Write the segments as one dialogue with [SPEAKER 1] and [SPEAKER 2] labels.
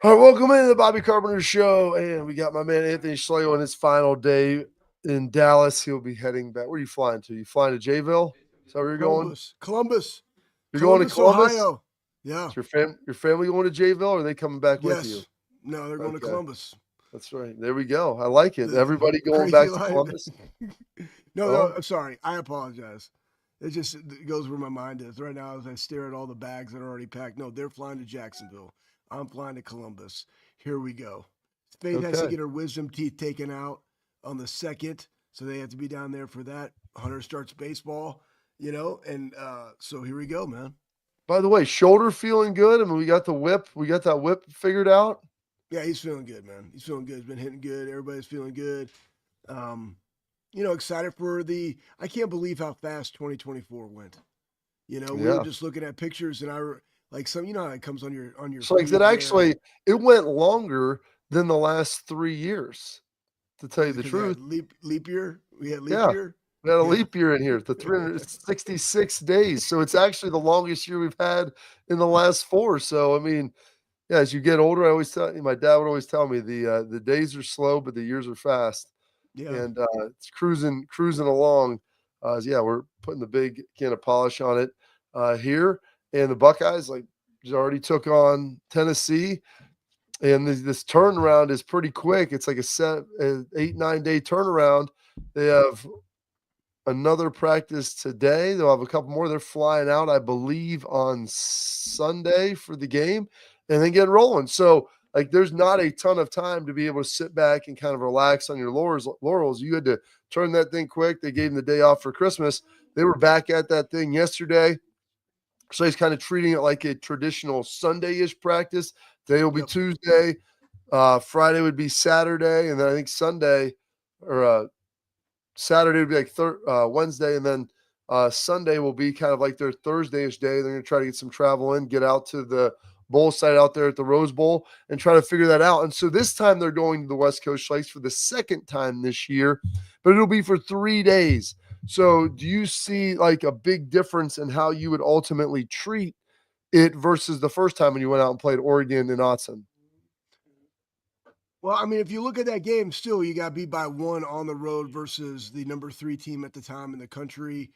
[SPEAKER 1] All right, welcome into the Bobby Carpenter Show, and we got my man Anthony Schlegel on his final day in Dallas. He'll be heading back. Where are you flying to? You flying to Jayville? Is that where you're going?
[SPEAKER 2] Columbus,
[SPEAKER 1] You're going to Columbus?
[SPEAKER 2] Ohio. Yeah.
[SPEAKER 1] Is your family going to Jayville, or are they coming back with you?
[SPEAKER 2] Yes. No, they're going to
[SPEAKER 1] Okay,
[SPEAKER 2] Columbus.
[SPEAKER 1] that's right. There we go. I like it.
[SPEAKER 2] The
[SPEAKER 1] Everybody going
[SPEAKER 2] crazy
[SPEAKER 1] back to
[SPEAKER 2] line.
[SPEAKER 1] Columbus?
[SPEAKER 2] No,
[SPEAKER 1] Oh,
[SPEAKER 2] I'm sorry. I apologize. It goes where my mind is right now as I stare at all the bags that are already packed. No, they're flying to Jacksonville. I'm flying to Columbus. Here we go. Faith has to
[SPEAKER 1] okay.
[SPEAKER 2] get her wisdom teeth taken out on the 2nd, so they have to be down there for that. Hunter starts baseball, and so here we go, man.
[SPEAKER 1] By the way, shoulder feeling good. I mean, we got the whip. We got that whip figured out.
[SPEAKER 2] Yeah, he's feeling good, man. He's feeling good. He's been hitting good. Everybody's feeling good. Um, excited for I can't believe how fast 2024 went. We were
[SPEAKER 1] Yeah.
[SPEAKER 2] just looking at pictures, and like some, how it comes on your
[SPEAKER 1] So like that
[SPEAKER 2] feed there.
[SPEAKER 1] actually it went longer than the last 3 years, to tell you the
[SPEAKER 2] Because we
[SPEAKER 1] truth.
[SPEAKER 2] had leap year. We had leap
[SPEAKER 1] Yeah.
[SPEAKER 2] year.
[SPEAKER 1] We had a
[SPEAKER 2] Yeah.
[SPEAKER 1] leap year in here, the 366 days. So it's actually the longest year we've had in the last 4. So I mean, yeah, as you get older, I always tell you, my dad would always tell me the days are slow, but the years are fast.
[SPEAKER 2] Yeah.
[SPEAKER 1] And it's cruising along. Yeah, we're putting the big can of polish on it here. And the Buckeyes like just already took on Tennessee. And this turnaround is pretty quick. It's like a 8-9 day turnaround. They have another practice today. They'll have a couple more. They're flying out, I believe, on Sunday for the game, and then get rolling. So, like, there's not a ton of time to be able to sit back and kind of relax on your laurels. You had to turn that thing quick. They gave them the day off for Christmas. They were back at that thing yesterday. So he's kind of treating it like a traditional Sunday-ish practice. Today will be
[SPEAKER 2] Yep.
[SPEAKER 1] Tuesday. Friday would be Saturday, and then I think Sunday or Saturday would be like Wednesday, and then Sunday will be kind of like their Thursday-ish day. They're going to try to get some travel in, get out to the bowl site out there at the Rose Bowl, and try to figure that out. And so this time they're going to the West Coast Schleiks for the second time this year, but it'll be for 3 days. So do you see like a big difference in how you would ultimately treat it versus the first time when you went out and played Oregon and Autzen?
[SPEAKER 2] Well, I mean, if you look at that game, still you got beat by 1 on the road versus the number 3 team at the time in the country.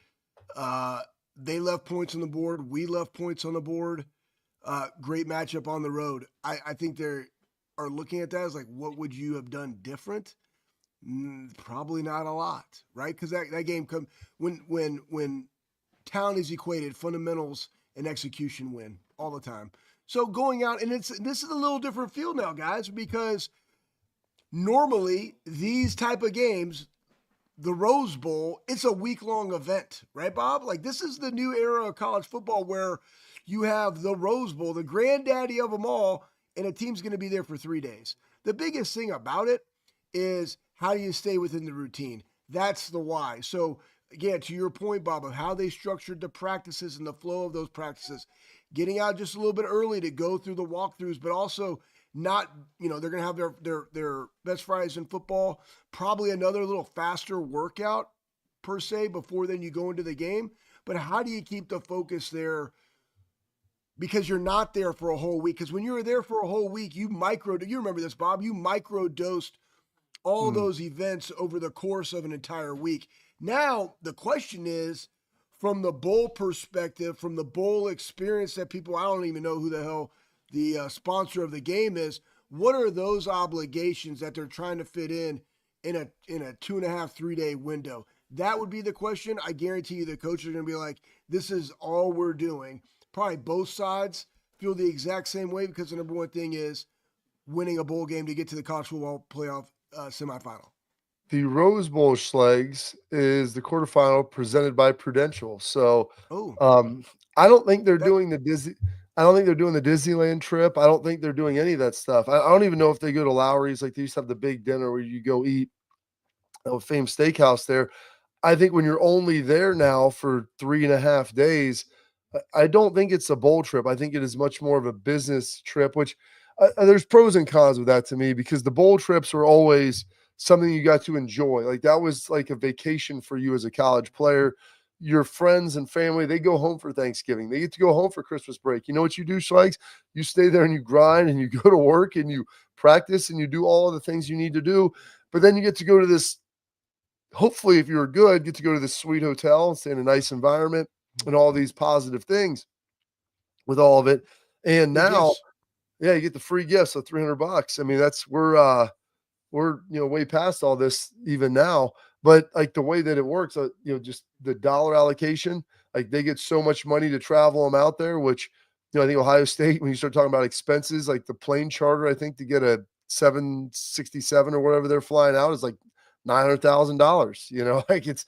[SPEAKER 2] They left points on the board. We left points on the board. Great matchup on the road. I think they are looking at that as like, what would you have done different? Probably not a lot, right? Because that game comes when talent is equated, fundamentals and execution win all the time. So going out, and this is a little different field now, guys, because normally these type of games, the Rose Bowl, it's a week-long event, right, Bob? Like, this is the new era of college football where you have the Rose Bowl, the granddaddy of them all, and a team's going to be there for 3 days. The biggest thing about it is how do you stay within the routine? That's the why. So, again, to your point, Bob, of how they structured the practices and the flow of those practices, getting out just a little bit early to go through the walkthroughs, but also not, they're going to have their best Fridays in football, probably another little faster workout per se before then you go into the game. But how do you keep the focus there? Because you're not there for a whole week. Because when you were there for a whole week, you remember this, Bob, you micro-dosed all
[SPEAKER 1] Mm.
[SPEAKER 2] those events over the course of an entire week. Now, the question is, from the bowl perspective, from the bowl experience that people, I don't even know who the hell the sponsor of the game is, what are those obligations that they're trying to fit in a 2.5, 3 day window? That would be the question. I guarantee you the coaches are going to be like, this is all we're doing. Probably both sides feel the exact same way because the number one thing is winning a bowl game to get to the college football playoff semifinal.
[SPEAKER 1] The Rose Bowl Schlegs is the quarterfinal presented by Prudential. So
[SPEAKER 2] Oh,
[SPEAKER 1] um, I don't think they're
[SPEAKER 2] that
[SPEAKER 1] doing the Disney. I don't think they're doing the Disneyland trip. I don't think they're doing any of that stuff. I don't even know if they go to Lowry's. Like they used to have the big dinner where you go eat a famous steakhouse there. I think when you're only there now for 3.5 days, I don't think it's a bowl trip. I think it is much more of a business trip, which there's pros and cons with that to me because the bowl trips were always something you got to enjoy. Like that was like a vacation for you as a college player. your friends and family, they go home for Thanksgiving. They get to go home for Christmas break. You know what you do, Schleiks? You stay there and you grind and you go to work and you practice and you do all of the things you need to do. But then you get to go to this, hopefully, if you're good, get to go to this sweet hotel and stay in a nice environment and all these positive things with all of it. And now, yeah, you get the free gifts of $300. I mean, we're way past all this even now, but like the way that it works, just the dollar allocation, like they get so much money to travel them out there, which I think Ohio State, when you start talking about expenses, like the plane charter, I think to get a 767 or whatever they're flying out is like $900,000. Like it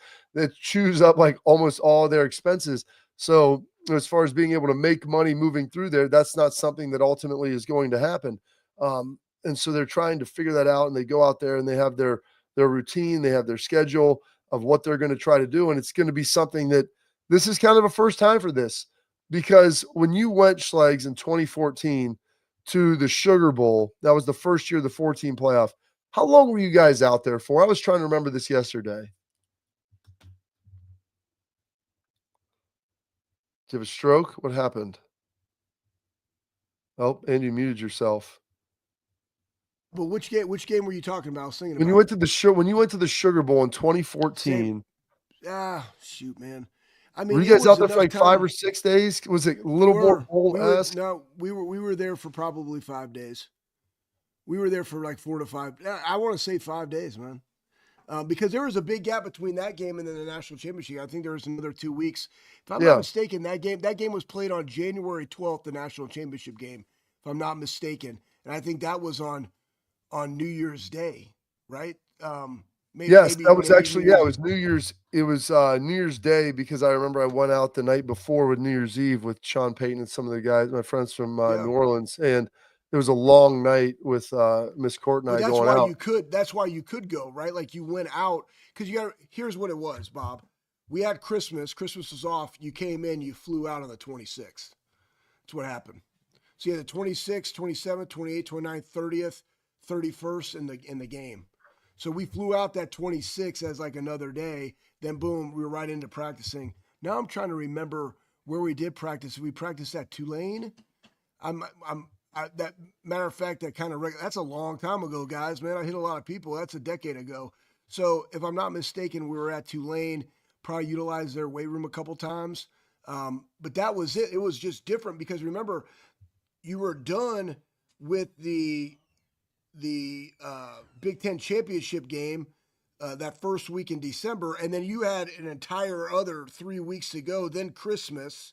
[SPEAKER 1] chews up like almost all their expenses. So as far as being able to make money moving through there, that's not something that ultimately is going to happen. And so they're trying to figure that out, and they go out there and they have their routine, they have their schedule of what they're going to try to do. And it's going to be something that this is kind of a first time for this, because when you went, Schlegs, in 2014 to the Sugar Bowl, that was the first year of the 14 playoff. How long were you guys out there for? I was trying to remember this yesterday. Did you have a stroke? What happened? Oh, and you muted yourself.
[SPEAKER 2] But which game were you talking about? I was thinking
[SPEAKER 1] when you went to the Sugar Bowl in 2014.
[SPEAKER 2] Shoot, man. I mean,
[SPEAKER 1] were you guys out there for like
[SPEAKER 2] time.
[SPEAKER 1] 5 or 6 days? Was it a little more bowl-esque?
[SPEAKER 2] We were there for probably 5 days. We were there for like 4 to 5. I want to say 5 days, man. Because there was a big gap between that game and then the national championship. I think there was another 2 weeks. If I'm not mistaken, that game was played on January 12th, the national championship game, if I'm not mistaken. And I think that was on New Year's Day, right?
[SPEAKER 1] That was actually, it was New Year's. It was New Year's Day, because I remember I went out the night before with New Year's Eve with Sean Payton and some of the guys, my friends from New Orleans, and it was a long night with Miss Court and I going out.
[SPEAKER 2] That's why you could go, right? Like you went out because here's what it was, Bob. We had Christmas. Christmas was off. You came in. You flew out on the 26th. That's what happened. So you had the 26th, 27th, 28th, 29th, 30th, 31st in the game. So we flew out that 26th as like another day. Then boom, we were right into practicing. Now I'm trying to remember where we did practice. We practiced at Tulane. That matter of fact, that's a long time ago, guys. Man, I hit a lot of people. That's a decade ago. So if I'm not mistaken, we were at Tulane. Probably utilized their weight room a couple times. But that was it. It was just different because remember, you were done with the Big Ten championship game that first week in December, and then you had an entire other 3 weeks to go. Then Christmas.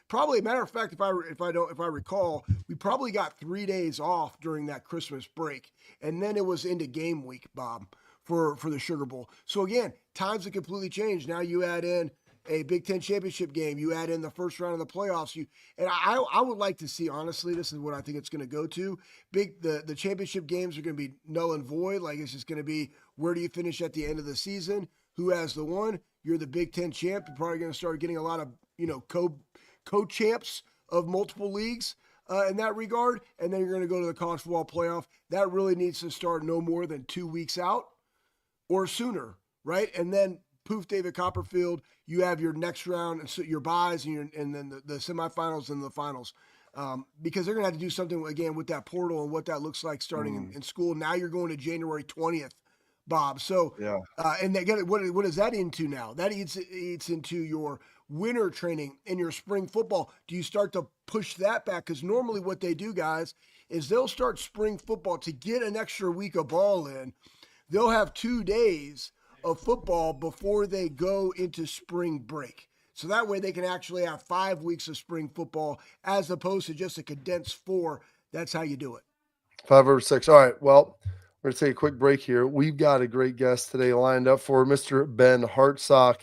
[SPEAKER 2] Probably, matter of fact, if I recall, we probably got 3 days off during that Christmas break, and then it was into game week, Bob, for the Sugar Bowl. So again, times have completely changed. Now you add in a Big Ten championship game, you add in the first round of the playoffs. I would like to see, honestly, this is what I think it's going to go to. The championship games are going to be null and void. Like it's just going to be, where do you finish at the end of the season? Who has the one? You're the Big Ten champ. You're probably going to start getting a lot of co-champs of multiple leagues in that regard, and then you're going to go to the college football playoff. That really needs to start no more than 2 weeks out or sooner, right? And then poof, David Copperfield, you have your next round, and so your buys, and then the semifinals and the finals, because they're going to have to do something again with that portal and what that looks like starting in school. Now you're going to January 20th, Bob. So and what is that into now? That eats into your winter training and your spring football. Do you start to push that back? Because normally what they do, guys, is they'll start spring football to get an extra week of ball in. They'll have 2 days of football before they go into spring break. So that way they can actually have 5 weeks of spring football as opposed to just a condensed 4. That's how you do it.
[SPEAKER 1] 5 or 6. All right. Well, we're going to take a quick break here. We've got a great guest today lined up for Mr. Ben Hartsock,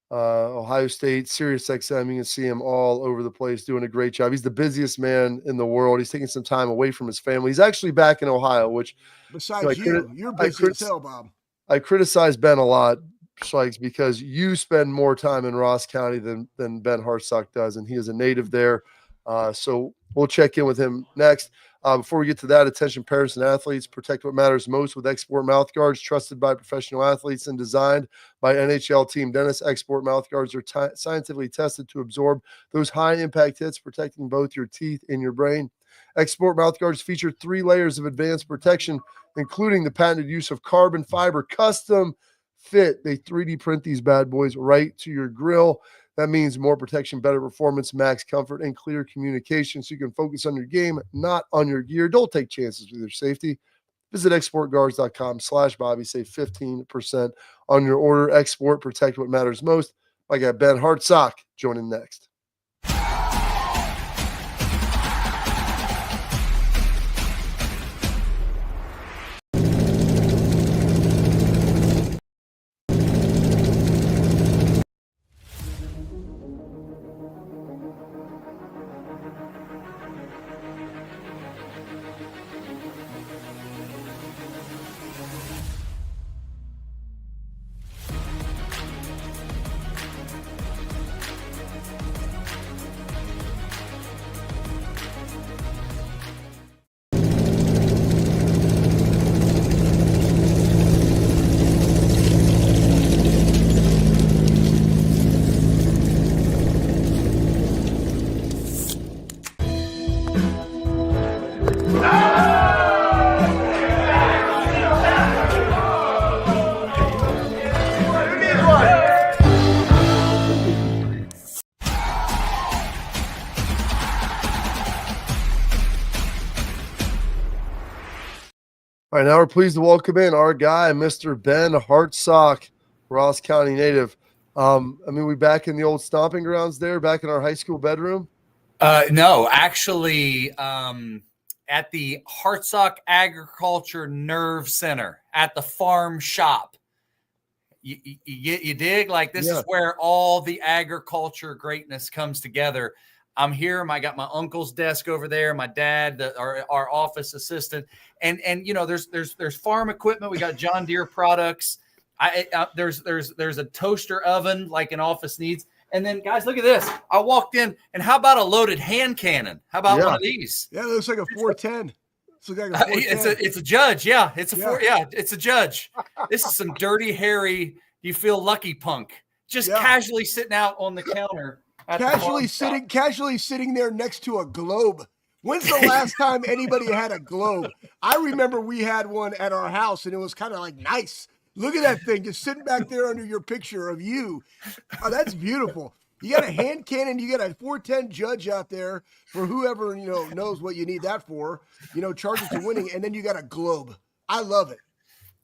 [SPEAKER 1] Ohio State, Sirius XM. You can see him all over the place doing a great job. He's the busiest man in the world. He's taking some time away from his family. He's actually back in Ohio, which
[SPEAKER 2] besides you're busy as hell, Bob.
[SPEAKER 1] I criticize Ben a lot, Schleiks, because you spend more time in Ross County than Ben Hartsock does, and he is a native there. So we'll check in with him next. Before we get to that, attention parents and athletes, protect what matters most with Export mouth guards, trusted by professional athletes and designed by NHL team dentists. Export mouth guards are scientifically tested to absorb those high-impact hits, protecting both your teeth and your brain. Export mouth guards feature 3 layers of advanced protection, including the patented use of carbon fiber custom fit. They 3D print these bad boys right to your grill. That means more protection, better performance, max comfort, and clear communication so you can focus on your game, not on your gear. Don't take chances with your safety. Visit exportguards.com/Bobby. Save 15% on your order. Export, protect what matters most. I got Ben Hartsock joining next. All right, now we're pleased to welcome in our guy, Mr. Ben Hartsock, Ross County native. We back in the old stomping grounds there, back in our high school bedroom?
[SPEAKER 3] No, actually, at the Hartsock Agriculture Nerve Center at the farm shop. You dig? Like this is where all the agriculture greatness comes together. I'm here. I got my uncle's desk over there. My dad, our office assistant, and there's farm equipment. We got John Deere products. There's a toaster oven like an office needs. And then guys, look at this. I walked in, and how about a loaded hand cannon? How about one of these?
[SPEAKER 2] Yeah, it looks like a 410.
[SPEAKER 3] It's a judge. Yeah, it's a judge. This is some dirty, hairy. You feel lucky punk just casually sitting out on the counter.
[SPEAKER 2] Casually sitting there next to a globe. When's the last time anybody had a globe? I remember we had one at our house, and it was kind of like nice. Look at that thing just sitting back there under your picture of you. Oh, that's beautiful. You got a hand cannon. You got a 410 judge out there for whoever knows what you need that for. Charges to winning, and then you got a globe. I love it.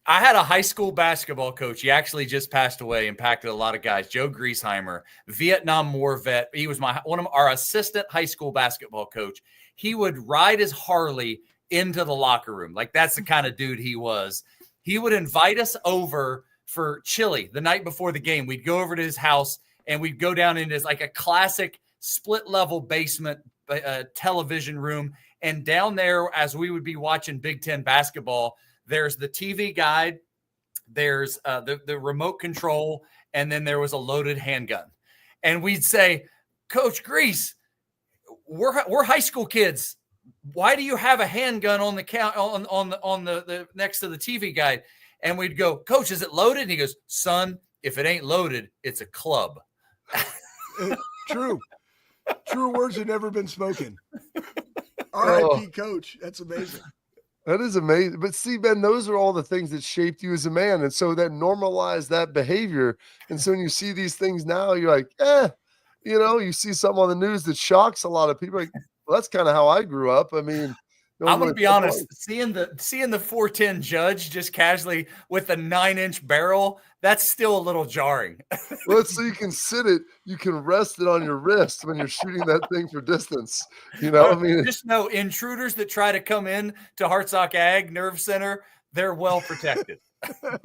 [SPEAKER 3] I had a high school basketball coach. He actually just passed away, impacted a lot of guys. Joe Griesheimer, Vietnam War vet. He was one of our assistant high school basketball coach. He would ride his Harley into the locker room. Like that's the kind of dude he was. He would invite us over for chili the night before the game. We'd go over to his house and we'd go down into like a classic split level basement television room. And down there, as we would be watching Big Ten basketball, there's the TV guide, there's the remote control, and then there was a loaded handgun. And we'd say, Coach Grease, we're high school kids. Why do you have a handgun on the count on the next to the TV guide? And we'd go, Coach, is it loaded? And he goes, son, if it ain't loaded, it's a club.
[SPEAKER 2] True. True words have never been spoken. R.I.P. Coach. That's amazing.
[SPEAKER 1] That is amazing. But see, Ben, those are all the things that shaped you as a man. And so that normalized that behavior. And so when you see these things now, you're like, you see something on the news that shocks a lot of people. Like, well, that's kind of how I grew up. I mean,
[SPEAKER 3] I'm going to be honest, seeing the 410 judge just casually with a 9-inch barrel, that's still a little jarring.
[SPEAKER 1] Well, so you can you can rest it on your wrist when you're shooting that thing for distance.
[SPEAKER 3] Just know intruders that try to come in to Hartsock Ag Nerve Center, they're well protected.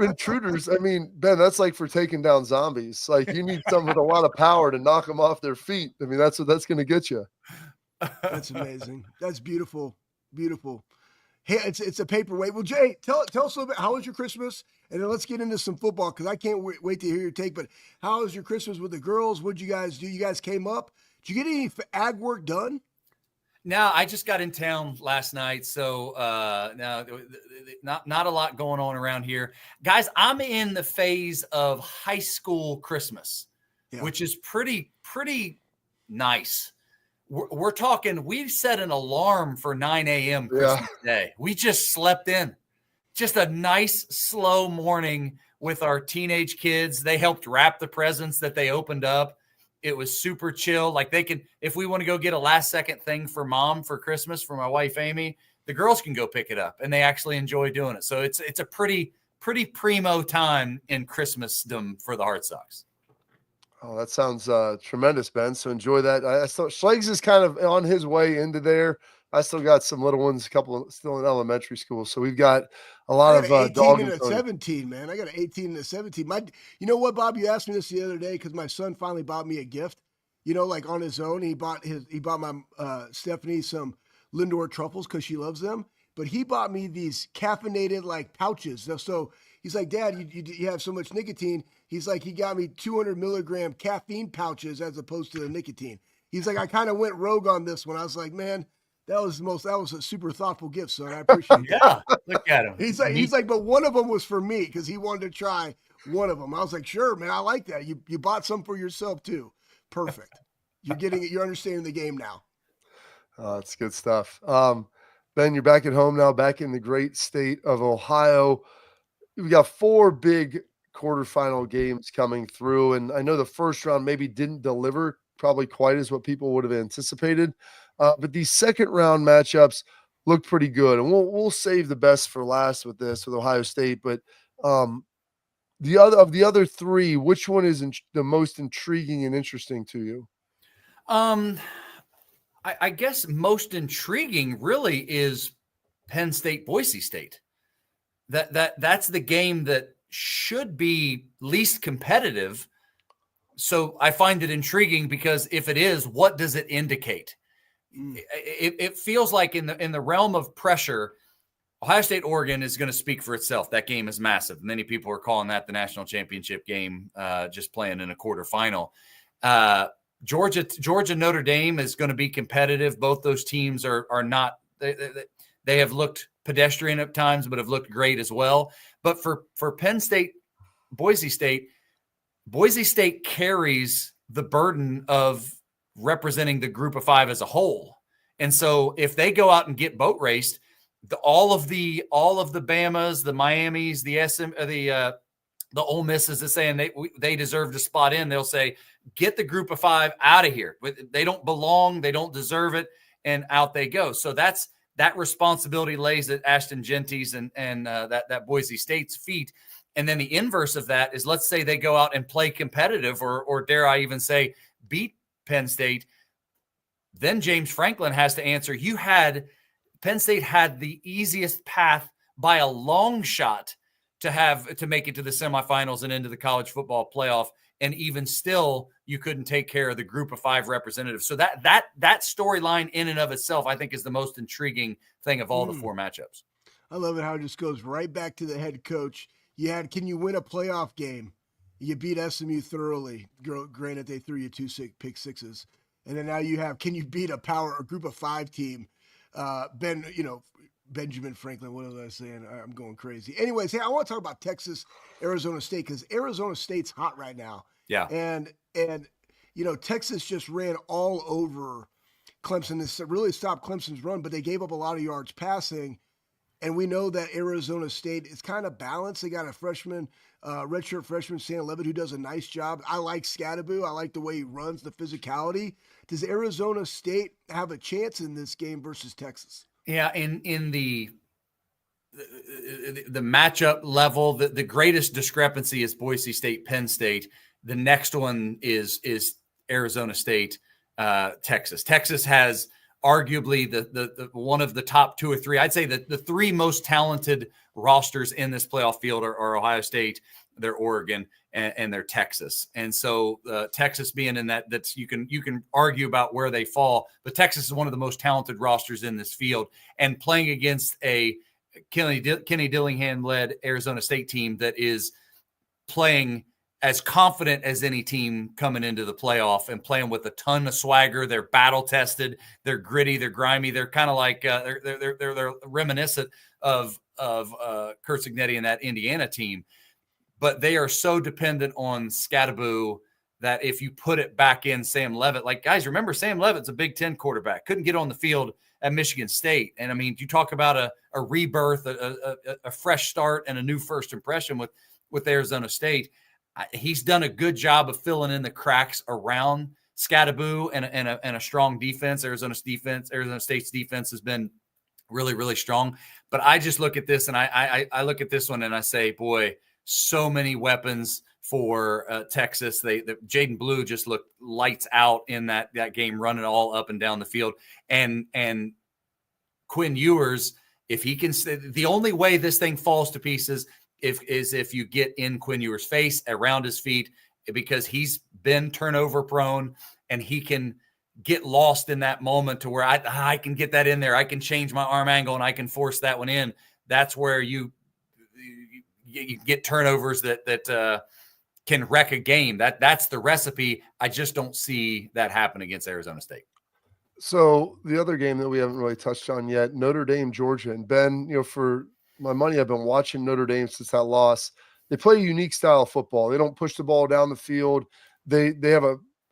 [SPEAKER 1] Intruders, Ben, that's like for taking down zombies. Like you need someone with a lot of power to knock them off their feet. That's what that's going to get you.
[SPEAKER 2] That's amazing. That's beautiful. Beautiful. Hey, it's a paperweight. Well, Jay, tell us a little bit. How was your Christmas? And then let's get into some football because I can't wait to hear your take. But how was your Christmas with the girls? What'd you guys do? You guys came up. Did you get any ag work done?
[SPEAKER 3] Now, I just got in town last night, so now not a lot going on around here. Guys, I'm in the phase of high school Christmas, which is pretty nice. We're talking, we've set an alarm for 9 a.m. Christmas Day. We just slept in. Just a nice, slow morning with our teenage kids. They helped wrap the presents that they opened up. It was super chill. Like they can, if we want to go get a last second thing for mom for Christmas for my wife, Amy, the girls can go pick it up and they actually enjoy doing it. So it's a pretty primo time in Christmasdom for the Hartsocks.
[SPEAKER 1] Oh, that sounds tremendous, Ben. So enjoy that. I still, Schlegs is kind of on his way into there. I still got some little ones, a couple still in elementary school. So we've got a lot of
[SPEAKER 2] 18 and a 17, man. I got an 18 and a 17. You know what, Bob? You asked me this the other day because my son finally bought me a gift. You know, like on his own, he bought my Stephanie some Lindor truffles because she loves them. But he bought me these caffeinated like pouches. So he's like, Dad, you have so much nicotine. He's like, he got me 200 milligram caffeine pouches as opposed to the nicotine. He's like, I kind of went rogue on this one. I was like, man, that was a super thoughtful gift, son. I appreciate it.
[SPEAKER 3] Yeah, look at him.
[SPEAKER 2] He's like, but one of them was for me because he wanted to try one of them. I was like, sure, man, I like that. You bought some for yourself too. Perfect. You're getting it. You're understanding the game now.
[SPEAKER 1] That's good stuff. Ben, you're back at home now, back in the great state of Ohio. We've got 4 big quarterfinal games coming through, and I know the first round maybe didn't deliver probably quite as what people would have anticipated. But these second round matchups look pretty good, and we'll save the best for last with Ohio State. But the other 3, which one is the most intriguing and interesting to you?
[SPEAKER 3] I guess most intriguing really is Penn State, Boise State. That's the game that should be least competitive. So I find it intriguing because if it is, what does it indicate? It feels like in the realm of pressure, Ohio State, Oregon is going to speak for itself. That game is massive. Many people are calling that the national championship game, just playing in a quarterfinal. Georgia, Notre Dame is going to be competitive. Both those teams are not. They have looked pedestrian at times, but have looked great as well. But for Penn State, Boise State carries the burden of representing the group of 5 as a whole. And so if they go out and get boat raced, all of the Bamas, the Miamis, the Ole Misses is saying they deserve to spot in. They'll say, get the group of 5 out of here. They don't belong. They don't deserve it. And out they go. So that responsibility lays at Ashton Genty's and that Boise State's feet. And then the inverse of that is, let's say they go out and play competitive or dare I even say beat Penn State. Then James Franklin has to answer. Penn State had the easiest path by a long shot to make it to the semifinals and into the college football playoff. And even still, you couldn't take care of the group of 5 representatives. So that storyline in and of itself, I think, is the most intriguing thing of all the 4 matchups.
[SPEAKER 2] I love it how it just goes right back to the head coach. Can you win a playoff game? You beat SMU thoroughly. Granted, they threw you 2 pick sixes. And then now you have, can you beat a group of 5 team? Benjamin Franklin, what was I saying? I'm going crazy. Anyways, hey, I want to talk about Texas, Arizona State, because Arizona State's hot right now.
[SPEAKER 3] Yeah.
[SPEAKER 2] And Texas just ran all over Clemson. This really stopped Clemson's run, but they gave up a lot of yards passing. And we know that Arizona State is kind of balanced. They got a redshirt freshman, Sam Levitt, who does a nice job. I like Scadaboo. I like the way he runs, the physicality. Does Arizona State have a chance in this game versus Texas?
[SPEAKER 3] Yeah, in the matchup level, the greatest discrepancy is Boise State, Penn State. The next one is Arizona State, Texas. Texas has arguably the one of the top 2 or 3. I'd say that the 3 most talented rosters in this playoff field are Ohio State, they're Oregon, and they're Texas. And so Texas being in that's you can argue about where they fall, but Texas is one of the most talented rosters in this field, and playing against a Kenny Dillingham led Arizona State team that is playing as confident as any team coming into the playoff and playing with a ton of swagger. They're battle tested. They're gritty. They're grimy. They're kind of like they're reminiscent of Kurt Cignetti and that Indiana team, but they are so dependent on Scattaboo that if you put it back in Sam Leavitt, like, guys, remember Sam Leavitt's a Big Ten quarterback, couldn't get on the field at Michigan State. And I mean, you talk about a rebirth, a fresh start, and a new first impression with Arizona State. He's done a good job of filling in the cracks around Scattaboo and a strong defense. Arizona State's defense has been really, really strong. But I just look at this and I look at this one and I say, boy, so many weapons for Texas. Jaden Blue just looked lights out in that game, running all up and down the field. And Quinn Ewers, if he can, the only way this thing falls to pieces if you get in Quinn Ewers' face, around his feet, because he's been turnover prone and he can get lost in that moment to where I can get that in there. I can change my arm angle and I can force that one in. That's where you get turnovers that can wreck a game. That's the recipe. I just don't see that happen against Arizona State.
[SPEAKER 1] So the other game that we haven't really touched on yet, Notre Dame, Georgia. And Ben, for my money, I've been watching Notre Dame since that loss. They play a unique style of football. They don't push the ball down the field. They have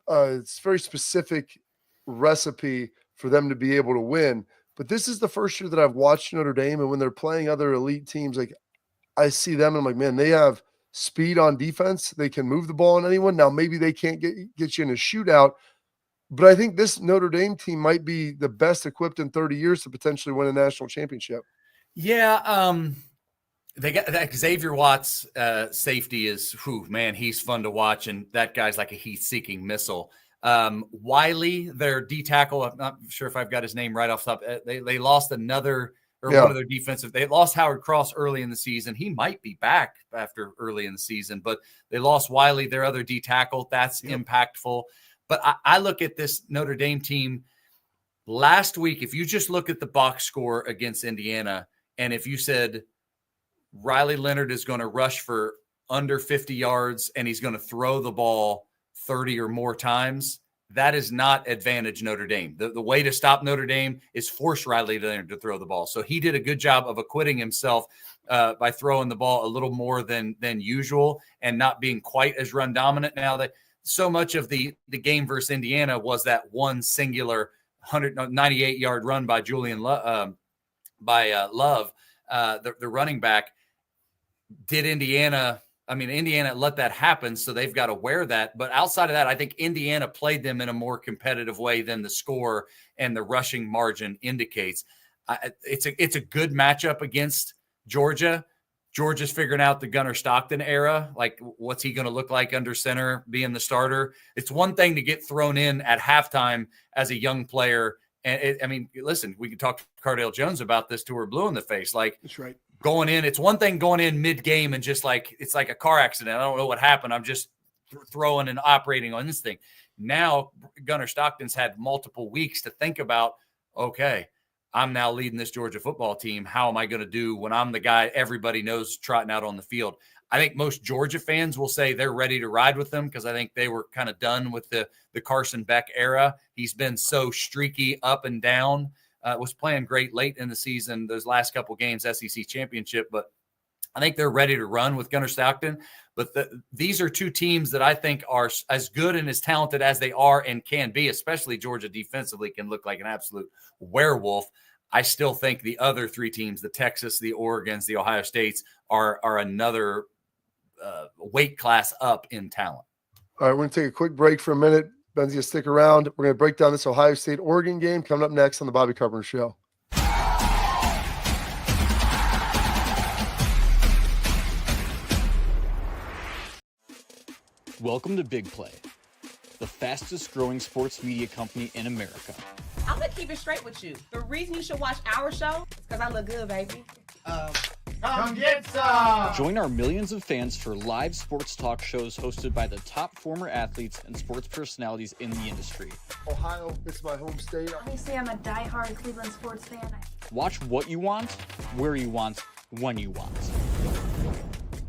[SPEAKER 1] it's very specific recipe for them to be able to win. But this is the first year that I've watched Notre Dame, and when they're playing other elite teams, like, I see them and I'm like, man, they have speed on defense. They can move the ball on anyone. Now, maybe they can't get you in a shootout, but I think this Notre Dame team might be the best equipped in 30 years to potentially win a national championship.
[SPEAKER 3] Yeah, they got that Xavier Watts safety is, man, he's fun to watch, and that guy's like a heat-seeking missile. Wiley, their D tackle, I'm not sure if I've got his name right off the top. They lost another, or one of their defensive. They lost Howard Cross early in the season. He might be back after early in the season, but they lost Wiley, their other D tackle. That's impactful. But I look at this Notre Dame team last week. If you just look at the box score against Indiana, and if you said Riley Leonard is going to rush for under 50 yards and he's going to throw the ball 30 or more times, that is not advantage Notre Dame. The way to stop Notre Dame is force Riley Leonard to throw the ball. So he did a good job of acquitting himself by throwing the ball a little more than usual and not being quite as run dominant. Now that so much of the game versus Indiana was that one singular 198-yard run by Julian Love, the running back. Did Indiana let that happen, so they've got to wear that. But outside of that, I think Indiana played them in a more competitive way than the score and the rushing margin indicates. It's a good matchup against Georgia. Georgia's figuring out the Gunnar Stockton era. Like, what's he going to look like under center, being the starter? It's one thing to get thrown in at halftime as a young player. And listen, we can talk to Cardale Jones about this till we're blue in the face. Like,
[SPEAKER 2] that's right.
[SPEAKER 3] Going in, it's one thing going in mid-game and just like, it's like a car accident. I don't know what happened. I'm just throwing and operating on this thing. Now, Gunnar Stockton's had multiple weeks to think about, okay, I'm now leading this Georgia football team. How am I going to do when I'm the guy everybody knows trotting out on the field? I think most Georgia fans will say they're ready to ride with them because I think they were kind of done with the Carson Beck era. He's been so streaky up and down. Was playing great late in the season, those last couple games, SEC championship, but I think they're ready to run with Gunnar Stockton. But these are two teams that I think are as good and as talented as they are and can be, especially Georgia defensively can look like an absolute werewolf. I still think the other three teams, the Texas, the Oregons, the Ohio States, are another weight class up in talent.
[SPEAKER 1] All right, we're going to take a quick break for a minute. Ben's going to stick around. We're going to break down this Ohio State-Oregon game coming up next on the Bobby Carpenter Show.
[SPEAKER 4] Welcome to Big Play, the fastest growing sports media company in America.
[SPEAKER 5] I'm going to keep it straight with you. The reason you should watch our show is because I look good, baby.
[SPEAKER 6] Come get some!
[SPEAKER 4] Join our millions of fans for live sports talk shows hosted by the top former athletes and sports personalities in the industry.
[SPEAKER 1] Ohio, it's my home state.
[SPEAKER 7] Obviously, I'm a diehard Cleveland sports fan.
[SPEAKER 4] Watch what you want, where you want, when you want.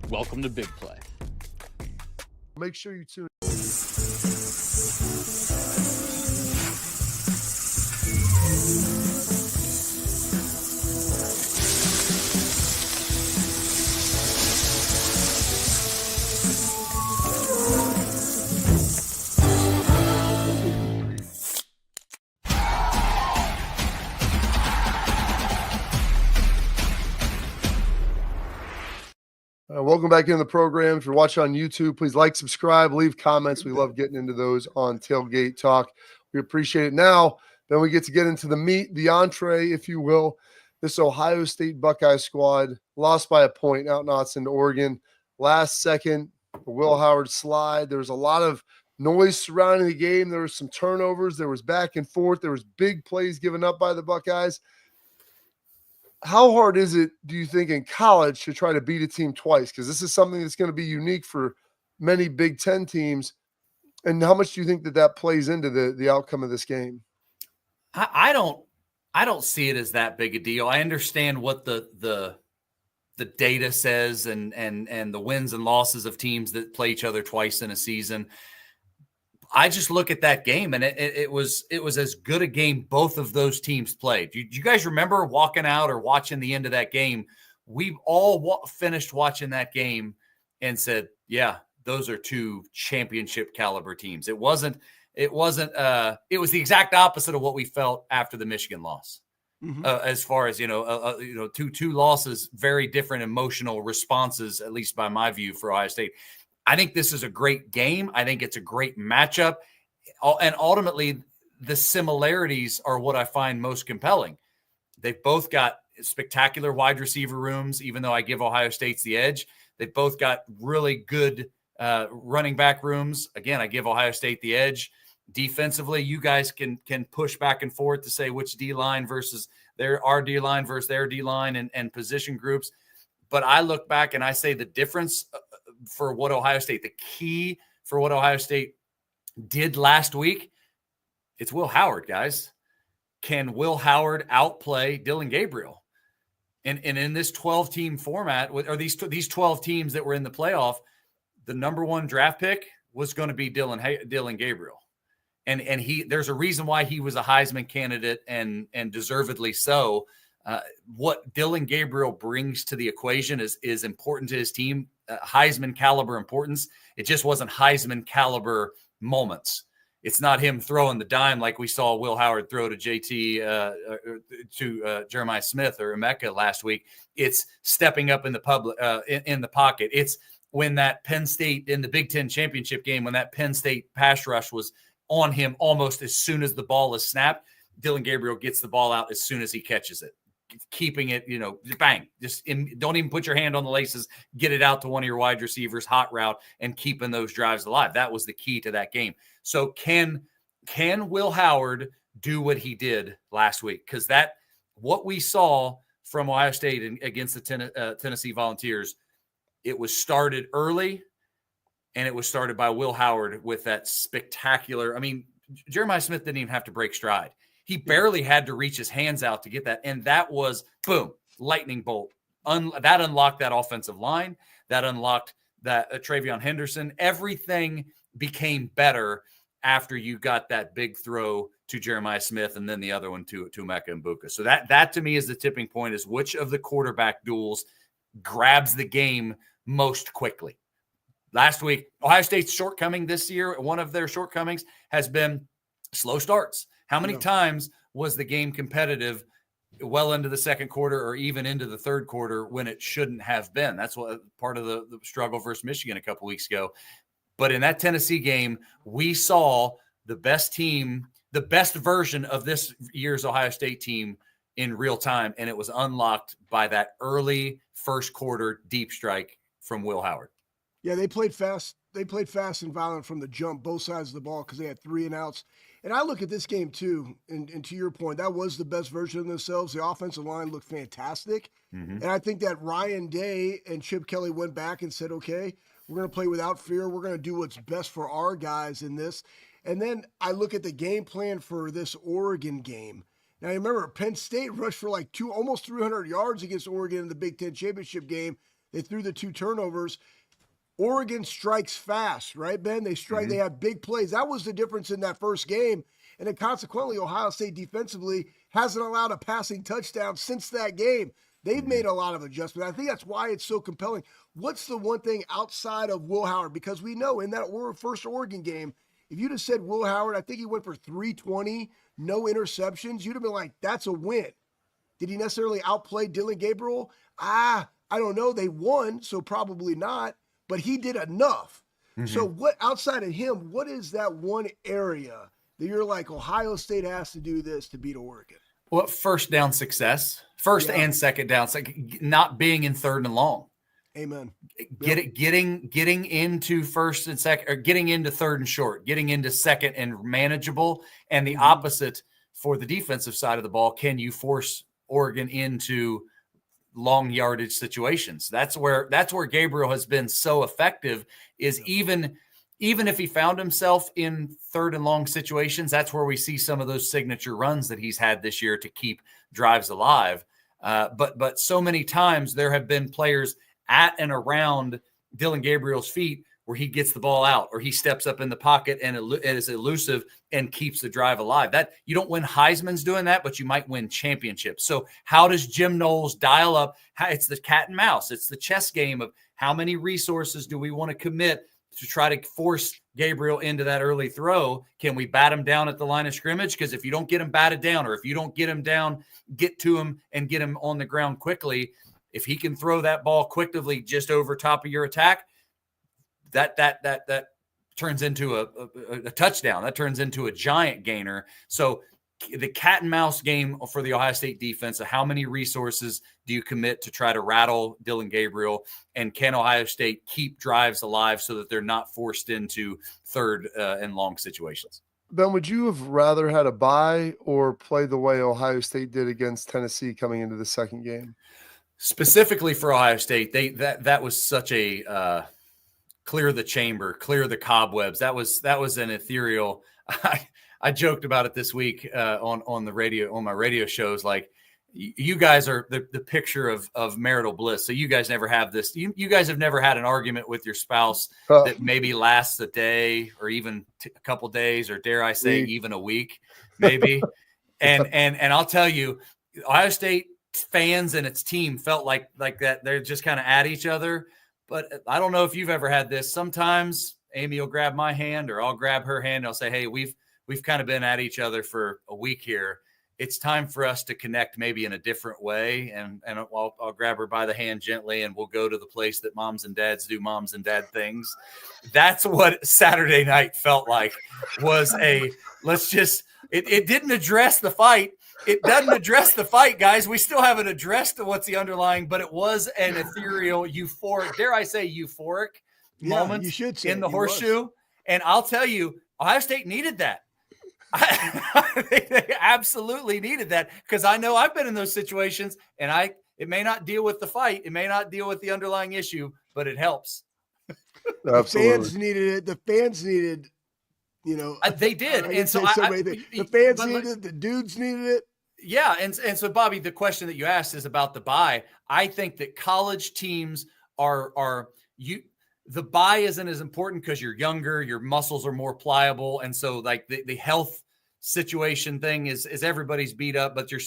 [SPEAKER 4] Welcome to Big Play.
[SPEAKER 1] Make sure you tune. Welcome back into the program. If you're watching on YouTube, please like, subscribe, leave comments. We love getting into those on Tailgate Talk. We appreciate it. Now, then we get to get into the meat, the entree, if you will. This Ohio State Buckeye squad lost by a point out in Autzen, Oregon. Last second, the Will Howard slide. There was a lot of noise surrounding the game. There was some turnovers. There was back and forth. There was big plays given up by the Buckeyes. How hard is it, do you think, in college to try to beat a team twice? Because this is something that's going to be unique for many Big Ten teams. And how much do you think that plays into the outcome of this game?
[SPEAKER 3] I don't see it as that big a deal. I understand what the data says and the wins and losses of teams that play each other twice in a season. I just look at that game, and it was as good a game both of those teams played. Do you guys remember walking out or watching the end of that game? We all finished watching that game and said, "Yeah, those are two championship caliber teams." It was the exact opposite of what we felt after the Michigan loss. Mm-hmm. As far as two losses, very different emotional responses, at least by my view, for Ohio State. I think this is a great game. I think it's a great matchup. And ultimately, the similarities are what I find most compelling. They've both got spectacular wide receiver rooms, even though I give Ohio State's the edge. They've both got really good running back rooms. Again, I give Ohio State the edge. Defensively, you guys can push back and forth to say which D-line versus our D-line versus their D-line and position groups. But I look back and I say the difference for what Ohio State, the key for what Ohio State did last week, it's Will Howard, guys. Can Will Howard outplay Dillon Gabriel? And in this 12-team format, or these 12 teams that were in the playoff, the number one draft pick was going to be Dillon Gabriel. And there's a reason why he was a Heisman candidate and deservedly so. What Dillon Gabriel brings to the equation is important to his team. Heisman caliber importance. It just wasn't Heisman caliber moments. It's not him throwing the dime like we saw Will Howard throw to to Jeremiah Smith or Emeka last week. It's stepping up in the pocket. It's when that Penn State in the Big Ten championship game, when that Penn State pass rush was on him almost as soon as the ball is snapped, Dillon Gabriel gets the ball out as soon as he catches it. Keeping it, bang, don't even put your hand on the laces, get it out to one of your wide receivers, hot route, and keeping those drives alive. That was the key to that game. So can Will Howard do what he did last week? Because what we saw from Ohio State against the Tennessee Volunteers, it was started early, and it was started by Will Howard with that spectacular. I mean, Jeremiah Smith didn't even have to break stride. He barely had to reach his hands out to get that. And that was, boom, lightning bolt. That unlocked that offensive line. That unlocked that Travion Henderson. Everything became better after you got that big throw to Jeremiah Smith and then the other one to Emeka Mbuka. So that to me is the tipping point, is which of the quarterback duels grabs the game most quickly. Last week, Ohio State's shortcoming this year, one of their shortcomings has been slow starts. How many times was the game competitive well into the second quarter or even into the third quarter when it shouldn't have been? That's what part of the struggle versus Michigan a couple weeks ago. But in that Tennessee game, we saw the best team, the best version of this year's Ohio State team in real time, and it was unlocked by that early first quarter deep strike from Will Howard.
[SPEAKER 2] Yeah, they played fast. They played fast and violent from the jump, both sides of the ball, because they had 3 and outs. And I look at this game, too, and to your point, that was the best version of themselves. The offensive line looked fantastic. Mm-hmm. And I think that Ryan Day and Chip Kelly went back and said, okay, we're going to play without fear. We're going to do what's best for our guys in this. And then I look at the game plan for this Oregon game. Now, you remember, Penn State rushed for like almost 300 yards against Oregon in the Big Ten championship game. They threw the 2 turnovers. Oregon strikes fast, right, Ben? They strike, they have big plays. That was the difference in that first game. And then consequently, Ohio State defensively hasn't allowed a passing touchdown since that game. They've made a lot of adjustments. I think that's why it's so compelling. What's the one thing outside of Will Howard? Because we know in that first Oregon game, if you'd have said Will Howard, I think he went for 320, no interceptions, you'd have been like, that's a win. Did he necessarily outplay Dylan Gabriel? I don't know. They won, so probably not. But he did enough. So what outside of him, what is that one area that you're like, Ohio State has to do this to beat Oregon?
[SPEAKER 3] Well, first down success, and second down, not being in third and long.
[SPEAKER 2] Amen.
[SPEAKER 3] Getting into first and second, or getting into third and short, getting into second and manageable. And the opposite for the defensive side of the ball, can you force Oregon into long yardage situations? That's where Gabriel has been so effective, is even if he found himself in third and long situations, that's where we see some of those signature runs that he's had this year to keep drives alive. But so many times there have been players at and around Dylan Gabriel's feet where he gets the ball out, or he steps up in the pocket and is elusive and keeps the drive alive. That you don't win Heisman's doing that, but you might win championships. So how does Jim Knowles dial up? It's the cat and mouse. It's the chess game of how many resources do we want to commit to try to force Gabriel into that early throw? Can we bat him down at the line of scrimmage? Because if you don't get him batted down, or if you don't get him down, get to him and get him on the ground quickly, if he can throw that ball quickly just over top of your attack, that turns into a touchdown. That turns into a giant gainer. So the cat and mouse game for the Ohio State defense of how many resources do you commit to try to rattle Dylan Gabriel, and can Ohio State keep drives alive so that they're not forced into third and long situations?
[SPEAKER 1] Ben, would you have rather had a bye or play the way Ohio State did against Tennessee coming into the second game?
[SPEAKER 3] Specifically for Ohio State, that was such a clear the chamber, clear the cobwebs. That was an ethereal. I joked about it this week on the radio, on my radio shows. Like, you guys are the picture of marital bliss. So you guys never have this. You guys have never had an argument with your spouse that maybe lasts a day or even a couple days, or dare I say even a week, maybe. and I'll tell you, Ohio State fans and its team felt like that. They're just kind of at each other. But I don't know if you've ever had this. Sometimes Amy will grab my hand, or I'll grab her hand, and I'll say, hey, we've kind of been at each other for a week here. It's time for us to connect maybe in a different way. And I'll grab her by the hand gently, and we'll go to the place that moms and dads do moms and dad things. That's what Saturday night felt like. Was it didn't address the fight. It doesn't address the fight, guys. We still haven't addressed what's the underlying, but it was an ethereal, euphoric, dare I say euphoric moment in the horseshoe. And I'll tell you, Ohio State needed that. They absolutely needed that, because I know I've been in those situations, and it may not deal with the fight. It may not deal with the underlying issue, but it helps.
[SPEAKER 2] The fans needed it. The fans needed,
[SPEAKER 3] they did. And so
[SPEAKER 2] the fans needed it. The dudes needed it.
[SPEAKER 3] Yeah. And so, Bobby, the question that you asked is about the bye. I think that college teams the bye isn't as important because you're younger, your muscles are more pliable. And so like the health situation thing is everybody's beat up, but you're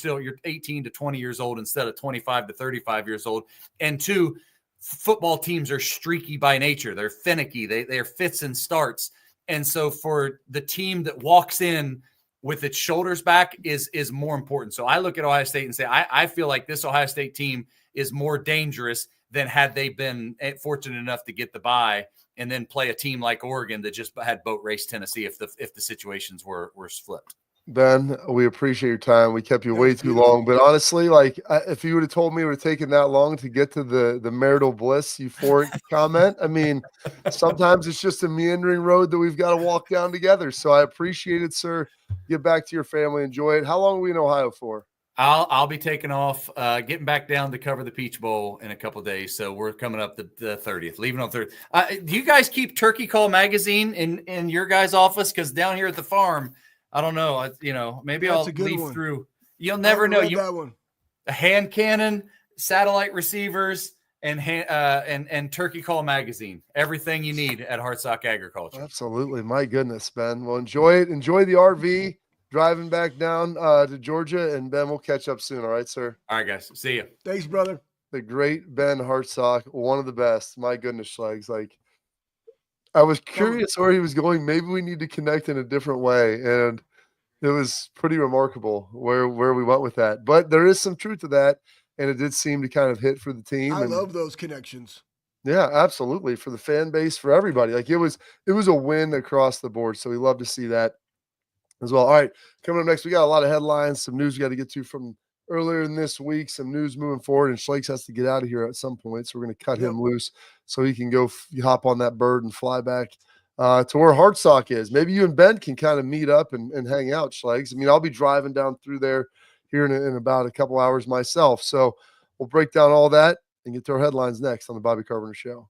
[SPEAKER 3] 18 to 20 years old instead of 25 to 35 years old. And two, football teams are streaky by nature. They're finicky. They're fits and starts. And so for the team that walks in with its shoulders back is more important. So I look at Ohio State and say, I feel like this Ohio State team is more dangerous than had they been fortunate enough to get the bye and then play a team like Oregon that just had boat race Tennessee if the situations were flipped.
[SPEAKER 1] Ben, we appreciate your time. We kept you way too long, but honestly, like if you would have told me it would have taken that long to get to the marital bliss euphoric comment, I mean, sometimes it's just a meandering road that we've got to walk down together. So I appreciate it, sir. Get back to your family, enjoy it. How long are we in Ohio for?
[SPEAKER 3] I'll be taking off, getting back down to cover the Peach Bowl in a couple of days. So we're coming up the 30th, leaving on 30th. Do you guys keep Turkey Call magazine in your guys' office? Because down here at the farm, I don't know. Maybe I'll leaf through. You'll never know.
[SPEAKER 2] That one.
[SPEAKER 3] A hand cannon, satellite receivers, and Turkey Call magazine. Everything you need at Hartsock Agriculture.
[SPEAKER 1] Absolutely. My goodness, Ben. Well, enjoy it. Enjoy the RV driving back down to Georgia. And Ben, we'll catch up soon. All right, sir.
[SPEAKER 3] All right, guys. See you.
[SPEAKER 2] Thanks, brother.
[SPEAKER 1] The great Ben Hartsock, one of the best. My goodness, Schlegs. Like, I was curious where he was going. Maybe we need to connect in a different way. And it was pretty remarkable where we went with that. But there is some truth to that. And it did seem to kind of hit for the team.
[SPEAKER 2] I love those connections.
[SPEAKER 1] Yeah, absolutely. For the fan base, for everybody. Like, it was a win across the board. So we love to see that as well. All right, coming up next, we got a lot of headlines, some news we got to get to from earlier in this week, some news moving forward, and Schlegs has to get out of here at some point, so we're going to cut him loose so he can go hop on that bird and fly back to where Hartsock is. Maybe you and Ben can kind of meet up and hang out, Schlegs. I mean, I'll be driving down through there here in about a couple hours myself, so we'll break down all that and get to our headlines next on the Bobby Carpenter Show.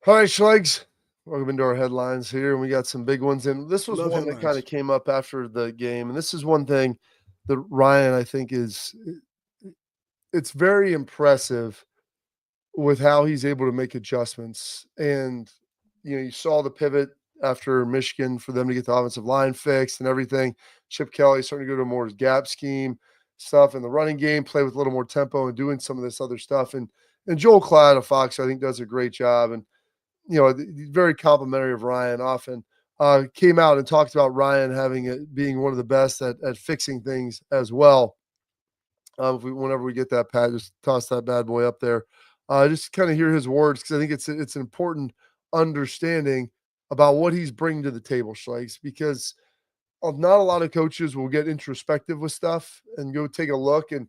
[SPEAKER 1] All right, Schlegs, welcome into our headlines here, and we got some big ones in. This was one that kind of came up after the game, and this is one thing that Ryan, I think, it's very impressive with how he's able to make adjustments. And, you saw the pivot after Michigan for them to get the offensive line fixed and everything. Chip Kelly starting to go to more gap scheme stuff in the running game, play with a little more tempo and doing some of this other stuff. And Joel Klatt of Fox, I think, does a great job. And, very complimentary of Ryan often. Came out and talked about Ryan being one of the best at fixing things as well. Whenever we get that, Pat, just toss that bad boy up there. Just kind of hear his words, because I think it's an important understanding about what he's bringing to the table, Schlegs, because not a lot of coaches will get introspective with stuff and go take a look. And,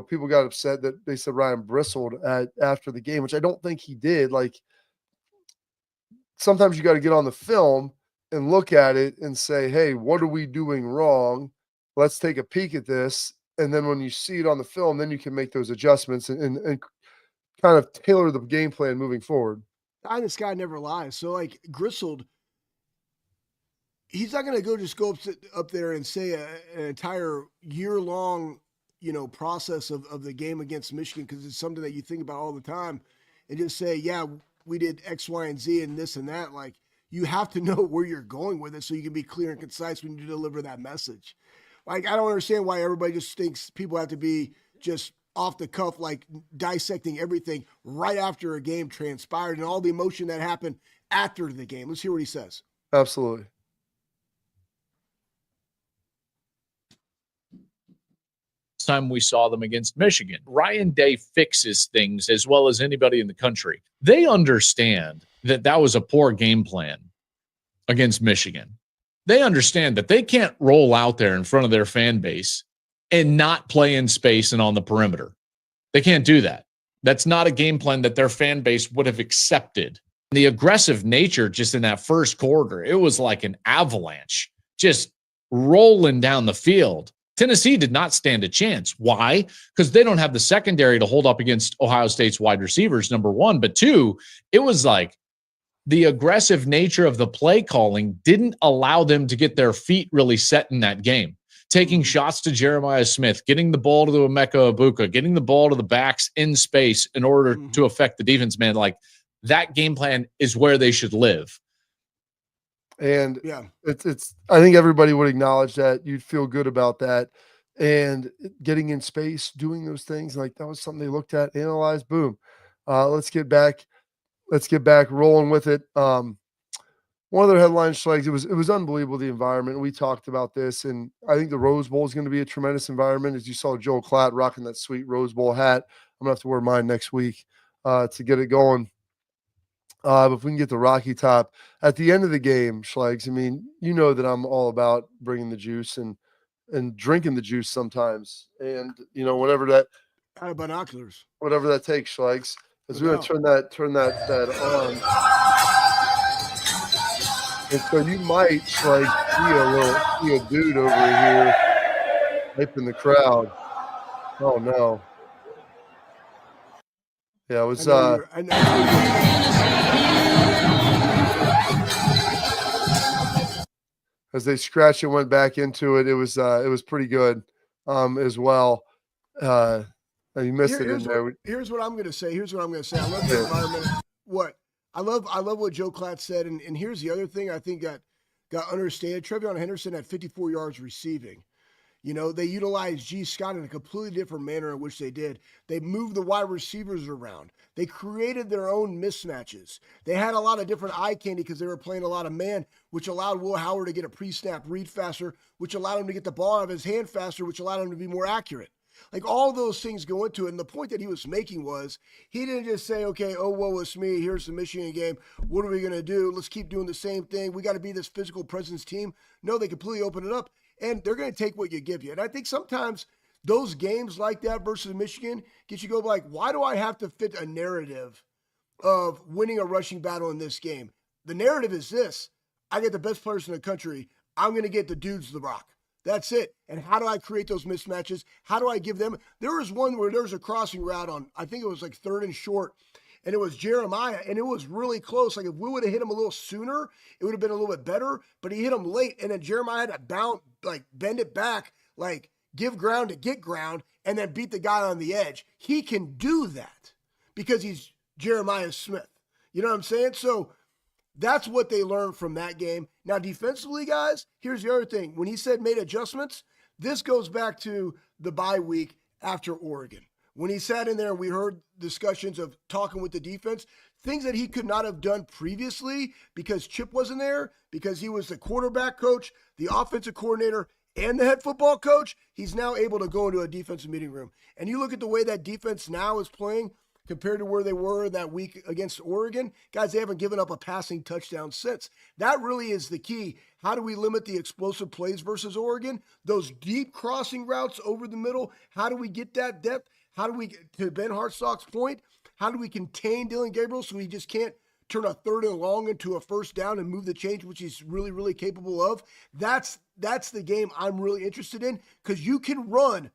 [SPEAKER 1] people got upset that they said Ryan bristled after the game, which I don't think he did. Like, sometimes you got to get on the film and look at it and say, hey, what are we doing wrong? Let's take a peek at this. And then when you see it on the film, then you can make those adjustments and kind of tailor the game plan moving forward.
[SPEAKER 2] This guy never lies. So, like, Griswold, he's not going to just go up there and say an entire year-long, process of the game against Michigan, because it's something that you think about all the time, and just say, yeah, we did X, Y, and Z and this and that. Like, you have to know where you're going with it so you can be clear and concise when you deliver that message. Like, I don't understand why everybody just thinks people have to be just off the cuff, like dissecting everything right after a game transpired and all the emotion that happened after the game. Let's hear what he says.
[SPEAKER 1] Absolutely.
[SPEAKER 8] Time we saw them against Michigan. Ryan Day fixes things as well as anybody in the country. They understand that was a poor game plan against Michigan. They understand that they can't roll out there in front of their fan base and not play in space and on the perimeter. They can't do that. That's not a game plan that their fan base would have accepted. The aggressive nature just in that first quarter, it was like an avalanche just rolling down the field. Tennessee did not stand a chance. Why? Because they don't have the secondary to hold up against Ohio State's wide receivers, number one. But two, it was like the aggressive nature of the play calling didn't allow them to get their feet really set in that game. Taking shots to Jeremiah Smith, getting the ball to the Emeka Ibuka, getting the ball to the backs in space in order to affect the defense, man. Like, that game plan is where they should live.
[SPEAKER 1] And it's I think everybody would acknowledge that. You'd feel good about that. And getting in space, doing those things, like, that was something they looked at, analyzed, boom. Let's get back rolling with it. One other headline, Schlegs, it was unbelievable, the environment. We talked about this, and I think the Rose Bowl is going to be a tremendous environment. As you saw Joel Klatt rocking that sweet Rose Bowl hat. I'm going to have to wear mine next week to get it going. But if we can get the Rocky Top at the end of the game, Schlegs, I mean, you know that I'm all about bringing the juice and drinking the juice sometimes. And, you know, whatever that
[SPEAKER 2] binoculars.
[SPEAKER 1] Whatever that takes, Schlegs. Because we're
[SPEAKER 2] No
[SPEAKER 1] going to turn that on. And so you might, Schlegs, see a dude over here hyping the crowd. Oh, no. Yeah, it was as they scratched and went back into it, it was pretty good as well. You missed it in there.
[SPEAKER 2] Here's what I'm gonna say. I love the environment. I love what Joe Klatt said, and here's the other thing I think got understated. Trevion Henderson had 54 yards receiving. You know, they utilized G. Scott in a completely different manner in which they did. They moved the wide receivers around. They created their own mismatches. They had a lot of different eye candy because they were playing a lot of man, which allowed Will Howard to get a pre-snap read faster, which allowed him to get the ball out of his hand faster, which allowed him to be more accurate. Like, all those things go into it. And the point that he was making was he didn't just say, okay, oh, woe is me. Here's the Michigan game. What are we going to do? Let's keep doing the same thing. We got to be this physical presence team. No, they completely open it up. And they're going to take what you give you. And I think sometimes those games like that versus Michigan get you go like, why do I have to fit a narrative of winning a rushing battle in this game? The narrative is this. I get the best players in the country. I'm going to get the dudes the rock. That's it. And how do I create those mismatches? How do I give them? There was one where there was a crossing route on, I think it was like 3rd and short. And it was Jeremiah, and it was really close. Like, if we would have hit him a little sooner, it would have been a little bit better. But he hit him late, and then Jeremiah had to bend it back, like give ground to get ground, and then beat the guy on the edge. He can do that because he's Jeremiah Smith. You know what I'm saying? So that's what they learned from that game. Now, defensively, guys, here's the other thing. When he said made adjustments, this goes back to the bye week after Oregon. When he sat in there, we heard discussions of talking with the defense, things that he could not have done previously because Chip wasn't there, because he was the quarterback coach, the offensive coordinator, and the head football coach. He's now able to go into a defensive meeting room. And you look at the way that defense now is playing compared to where they were that week against Oregon. Guys, they haven't given up a passing touchdown since. That really is the key. How do we limit the explosive plays versus Oregon? Those deep crossing routes over the middle, how do we get that depth? How do we, to Ben Hartsock's point, how do we contain Dylan Gabriel so he just can't turn a 3rd and long into a 1st down and move the change, which he's really, really capable of? That's the game I'm really interested in, because you can run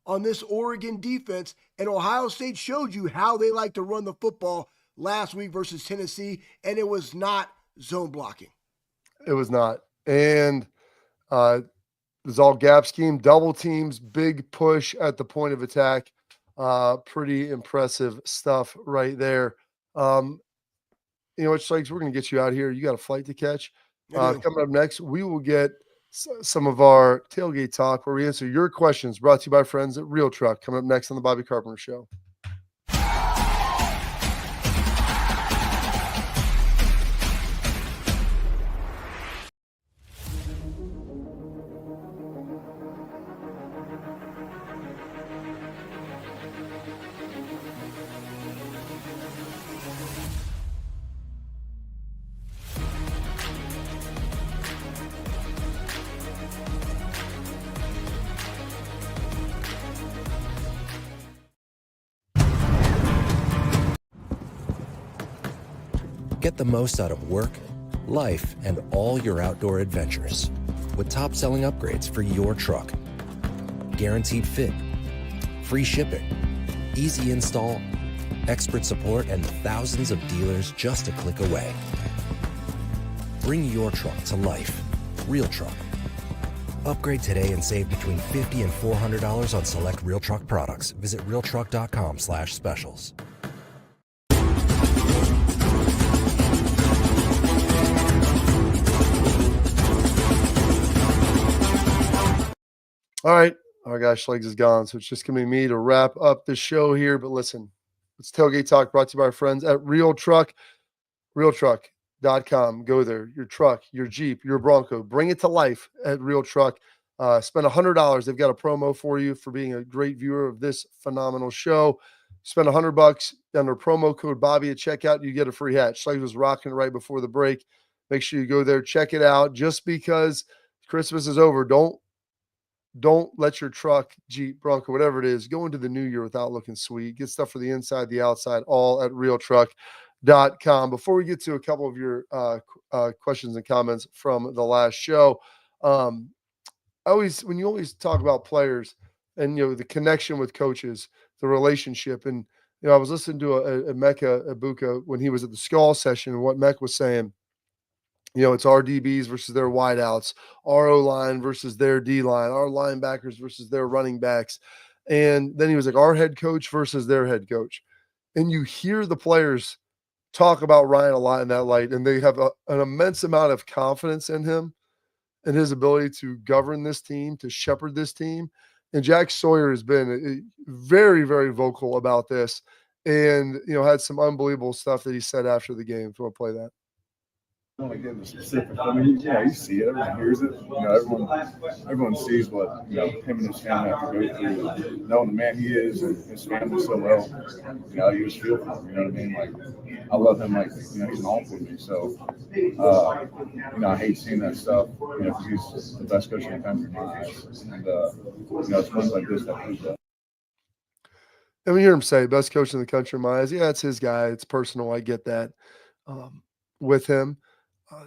[SPEAKER 2] on this Oregon defense, and Ohio State showed you how they like to run the football last week versus Tennessee, and it was not zone blocking.
[SPEAKER 1] It was not. And it was all gap scheme, double teams, big push at the point of attack. Pretty impressive stuff right there. You know what, Schlegs, we're going to get you out here. You got a flight to catch. Coming up next, we will get some of our tailgate talk where we answer your questions, brought to you by friends at Real Truck. Coming up next on the Bobby Carpenter Show.
[SPEAKER 9] Get the most out of work, life, and all your outdoor adventures with top-selling upgrades for your truck. Guaranteed fit, free shipping, easy install, expert support, and thousands of dealers just a click away. Bring your truck to life. Real Truck. Upgrade today and save between $50 and $400 on select Real Truck products. Visit realtruck.com/specials.
[SPEAKER 1] All right. Our guy Schlegs is gone, so it's just going to be me to wrap up the show here. But listen, it's Tailgate Talk brought to you by our friends at Real Truck, realtruck.com. Go there. Your truck, your Jeep, your Bronco, bring it to life at Real Truck. Spend $100. They've got a promo for you for being a great viewer of this phenomenal show. Spend $100 under promo code Bobby at checkout. You get a free hat. Schlegel was rocking it right before the break. Make sure you go there, check it out. Just because Christmas is over, don't let your truck, Jeep, Bronco, whatever it is, go into the new year without looking sweet. Get stuff for the inside, the outside, all at realtruck.com. Before we get to a couple of your questions and comments from the last show, when you always talk about players and, the connection with coaches, the relationship, and, I was listening to a Mecca Ibuka when he was at the Skull session, and what Mecca was saying, it's our DBs versus their wideouts, our O-line versus their D-line, our linebackers versus their running backs. And then he was like, our head coach versus their head coach. And you hear the players talk about Ryan a lot in that light, and they have an immense amount of confidence in him and his ability to govern this team, to shepherd this team. And Jack Sawyer has been very, very vocal about this and, had some unbelievable stuff that he said after the game. If you want to play that.
[SPEAKER 10] I don't want to get into specifics. I mean, you see it. Everyone hears it. Everyone sees what him and his family have to go through. Knowing the man he is and his family so well, you just feel for him. You know what I mean? Like, I love him. Like, he's an all for me. So, I hate seeing that stuff. Because he's the best coach in the country. And it's ones like this that prove that.
[SPEAKER 1] And we hear him say, best coach in the country in my eyes. Yeah, it's his guy. It's personal. I get that with him.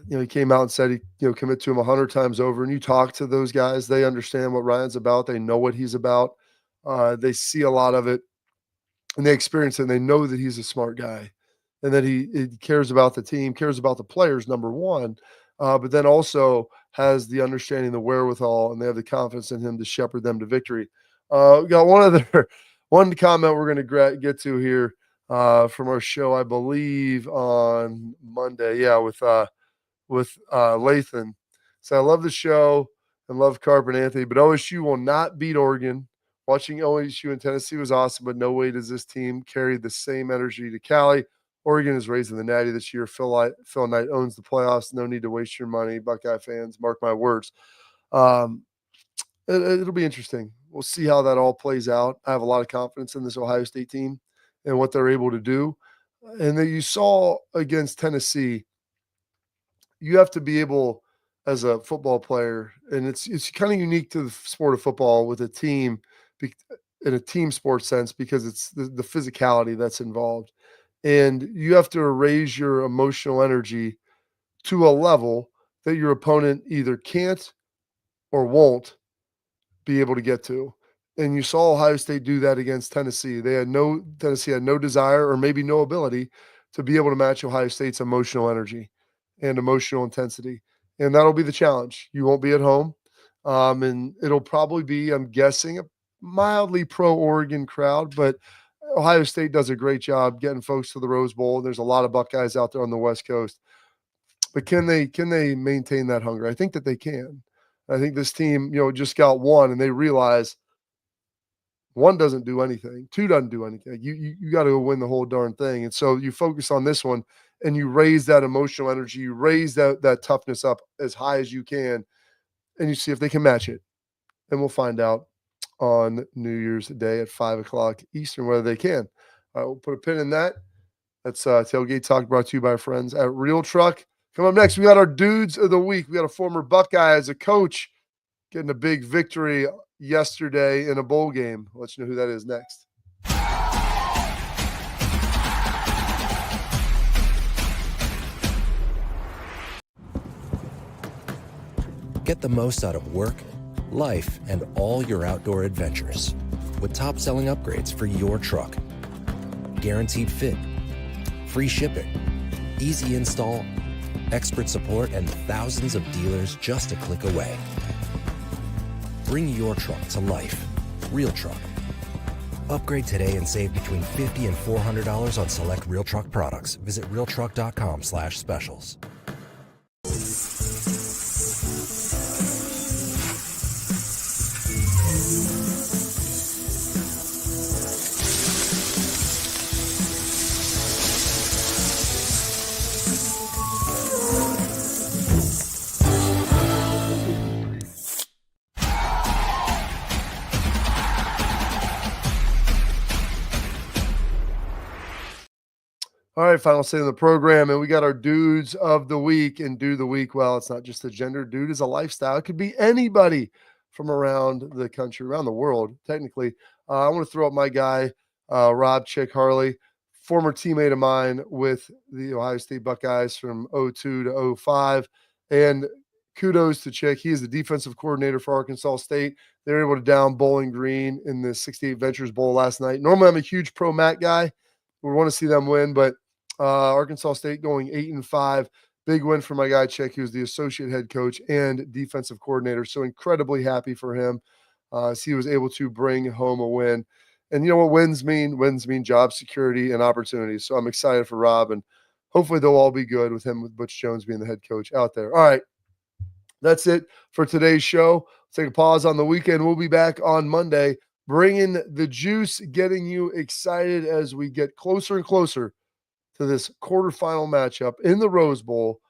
[SPEAKER 1] He came out and said he, commit to him 100 times over. And you talk to those guys, they understand what Ryan's about. They know what he's about. They see a lot of it, and they experience it. And they know that he's a smart guy, and that he cares about the team, cares about the players, number one, but then also has the understanding, the wherewithal, and they have the confidence in him to shepherd them to victory. We got one comment we're going to get to here from our show, I believe on Monday. Yeah, with Lathan. So I love the show and love Carpenter Anthony, but OSU will not beat Oregon. Watching OSU in Tennessee was awesome, but no way does this team carry the same energy to Cali. Oregon is raising the natty this year. Phil Knight owns the playoffs. No need to waste your money, Buckeye fans. Mark my words. It'll be interesting. We'll see how that all plays out. I have a lot of confidence in this Ohio State team and what they're able to do. And that you saw against Tennessee, you have to be able, as a football player, and it's kind of unique to the sport of football with a team, in a team sport sense, because it's the physicality that's involved. And you have to raise your emotional energy to a level that your opponent either can't or won't be able to get to. And you saw Ohio State do that against Tennessee. Tennessee had no desire or maybe no ability to be able to match Ohio State's emotional energy and emotional intensity. And that'll be the challenge. You won't be at home. And it'll probably be, I'm guessing, a mildly pro-Oregon crowd, but Ohio State does a great job getting folks to the Rose Bowl. There's a lot of Buckeyes out there on the West Coast. But can they maintain that hunger? I think that they can. I think this team, just got one, and they realize one doesn't do anything. Two doesn't do anything. You got to go win the whole darn thing. And so you focus on this one, and you raise that emotional energy. You raise that toughness up as high as you can, and you see if they can match it. And we'll find out on New Year's Day at 5:00 Eastern whether they can. All right, we'll put a pin in that. That's Tailgate Talk, brought to you by our friends at Real Truck. Coming up next, we got our Dudes of the Week. We got a former Buckeye as a coach getting a big victory yesterday in a bowl game. I'll let you know who that is next.
[SPEAKER 9] Get the most out of work, life, and all your outdoor adventures with top-selling upgrades for your truck. Guaranteed fit, free shipping, easy install, expert support, and thousands of dealers just a click away. Bring your truck to life. Real Truck. Upgrade today and save between $50 and $400 on select Real Truck products. Visit realtruck.com/specials.
[SPEAKER 1] All right, final say in the program, and we got our dudes of the week. And do the week, well, it's not just a gender. Dude is a lifestyle. It could be anybody from around the country, around the world, technically. I want to throw up my guy, Rob Chick Harley, former teammate of mine with the Ohio State Buckeyes from 02 to 05. And kudos to Chick. He is the defensive coordinator for Arkansas State. They were able to down Bowling Green in the 68 Ventures Bowl last night. Normally, I'm a huge pro Mac guy. We want to see them win, but Arkansas State going 8-5. Big win for my guy Chick, who's the associate head coach and defensive coordinator. So incredibly happy for him as he was able to bring home a win. And you know what wins mean? Wins mean job security and opportunities. So I'm excited for Rob, and hopefully they'll all be good with him, with Butch Jones being the head coach out there. All right. That's it for today's show. Take a pause on the weekend. We'll be back on Monday, bringing the juice, getting you excited as we get closer and closer to this quarterfinal matchup in the Rose Bowl.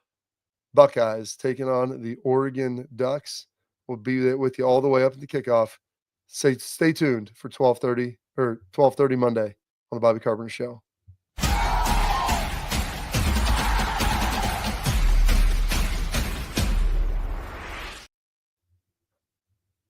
[SPEAKER 1] Buckeyes taking on the Oregon Ducks. We'll be there with you all the way up to the kickoff. Stay tuned for 12:30 Monday on the Bobby Carpenter Show.